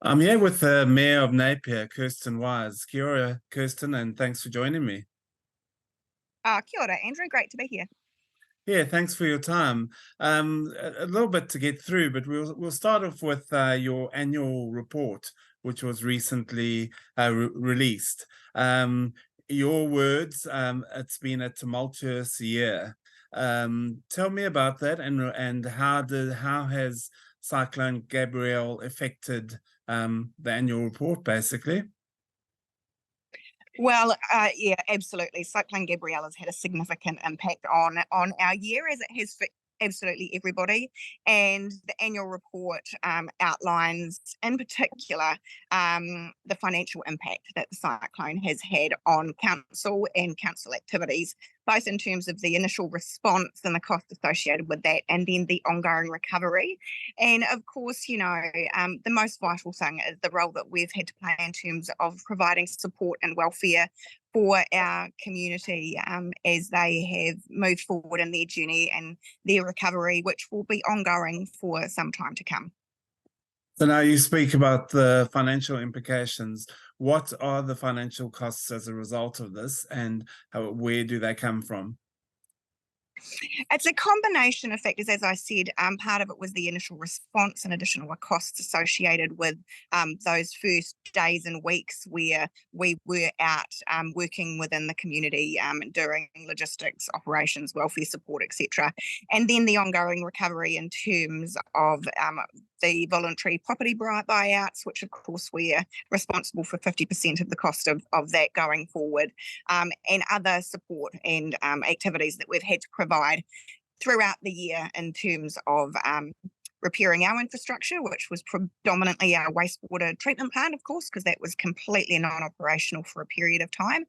I'm here with the Mayor of Napier, Kirsten Wise. Kia ora, Kirsten, and thanks for joining me. Kia ora, Andrew. Great to be here. Yeah, thanks for your time. A little bit to get through, but we'll start off with your annual report, which was recently released. Your words, it's been a tumultuous year. Tell me about that, and how has Cyclone Gabrielle affected the annual report, basically? Well, yeah, absolutely. Cyclone Gabrielle has had a significant impact on our year, as it has for absolutely everybody. And the annual report outlines, in particular, the financial impact that the cyclone has had on council and council activities, both in terms of the initial response and the cost associated with that, and then the ongoing recovery. And of course, the most vital thing is the role that we've had to play in terms of providing support and welfare for our community as they have moved forward in their journey and their recovery, which will be ongoing for some time to come. So now you speak about the financial implications. What are the financial costs as a result of this, and where do they come from? It's a combination of factors, as I said. Part of it was the initial response and additional costs associated with those first days and weeks where we were out working within the community, doing logistics, operations, welfare support, etc. And then the ongoing recovery in terms of the voluntary property buyouts, which of course we're responsible for 50% of the cost of that going forward, and other support and activities that we've had to provide throughout the year in terms of repairing our infrastructure, which was predominantly our wastewater treatment plant, of course, because that was completely non-operational for a period of time.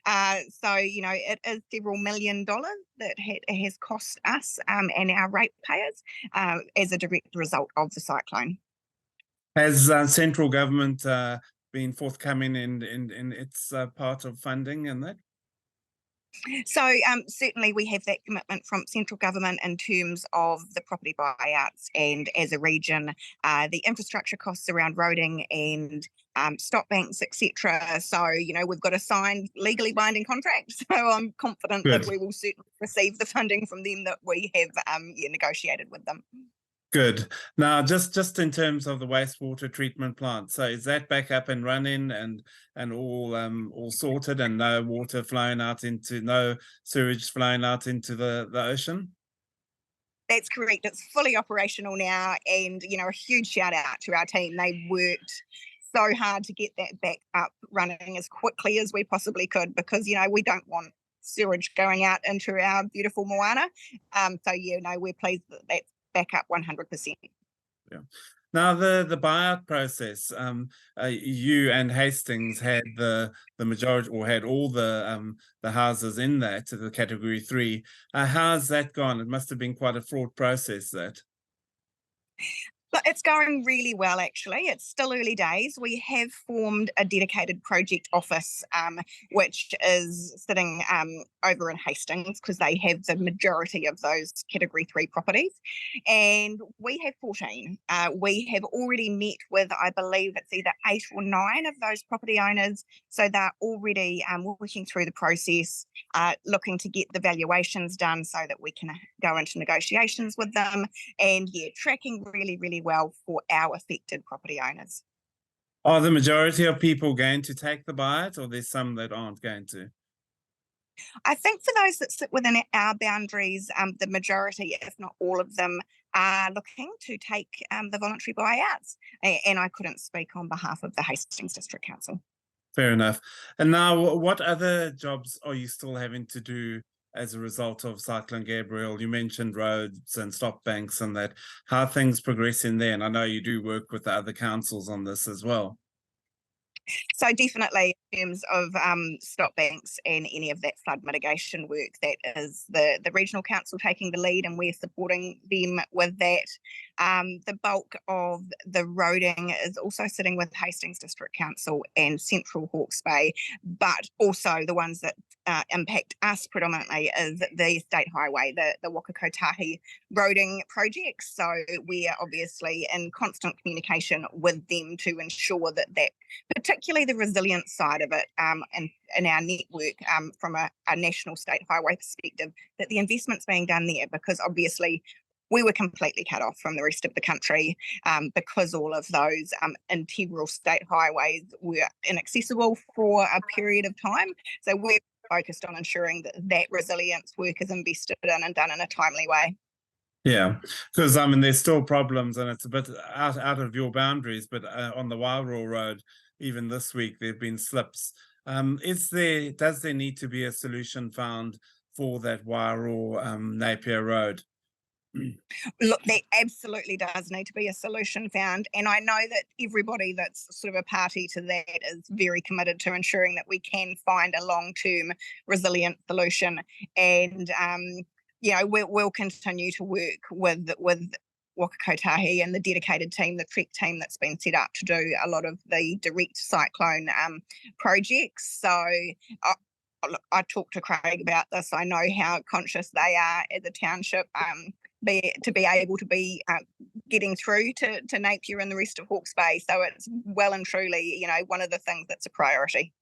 So, it is several $1 million that it has cost us and our ratepayers as a direct result of the cyclone. Has central government been forthcoming in its part of funding and that? So certainly we have that commitment from central government in terms of the property buyouts, and as a region, the infrastructure costs around roading and stop banks, etc. So, we've got a signed legally binding contract. So I'm confident Good. that we will certainly receive the funding from them that we have negotiated with them. Good. Now, just in terms of the wastewater treatment plant, so is that back up and running and all sorted, and no sewage flowing out into the ocean? That's correct. It's fully operational now, and a huge shout out to our team. They worked so hard to get that back up running as quickly as we possibly could, because we don't want sewage going out into our beautiful Moana. We're pleased that that's back up 100%. Yeah. Now the buyout process, you and Hastings had the majority, or had all the houses in that, the category 3. How's that gone? It must have been quite a fraught process, that. But it's going really well, actually. It's still early days. We have formed a dedicated project office, which is sitting over in Hastings, because they have the majority of those category 3 properties. And we have 14. We have already met with, I believe it's either 8 or 9 of those property owners. So they're already working through the process, looking to get the valuations done so that we can go into negotiations with them. And tracking really, really well for our affected property owners. Are the majority of people going to take the buyout, or there's some that aren't going to? I think for those that sit within our boundaries, the majority, if not all of them, are looking to take the voluntary buyouts. And I couldn't speak on behalf of the Hastings District Council. Fair enough. And now, what other jobs are you still having to do as a result of Cyclone Gabrielle? You mentioned roads and stop banks and that. How are things progressing there? And I know you do work with the other councils on this as well. So definitely, terms of stop banks and any of that flood mitigation work, that is the regional council taking the lead, and we're supporting them with that. The bulk of the roading is also sitting with Hastings District Council and Central Hawke's Bay, but also the ones that impact us predominantly is the state highway, the Whakakotahi roading projects. So we are obviously in constant communication with them to ensure that particularly the resilience side of it, and in our network, from a national state highway perspective, that the investment's being done there, because obviously we were completely cut off from the rest of the country because all of those integral state highways were inaccessible for a period of time. So we're focused on ensuring that resilience work is invested in and done in a timely way. Yeah, because I mean, there's still problems, and it's a bit out of your boundaries, but on the Wairau Road, even this week, there have been slips. Does there need to be a solution found for that Wairau Napier Road? Look, there absolutely does need to be a solution found, and I know that everybody that's sort of a party to that is very committed to ensuring that we can find a long-term resilient solution. And we'll continue to work with Whakakotahi and the dedicated team, the TREC team that's been set up to do a lot of the direct cyclone projects. So I talked to Craig about this. I know how conscious they are as a township to be able to be getting through to Napier and the rest of Hawke's Bay. So it's well and truly, one of the things that's a priority.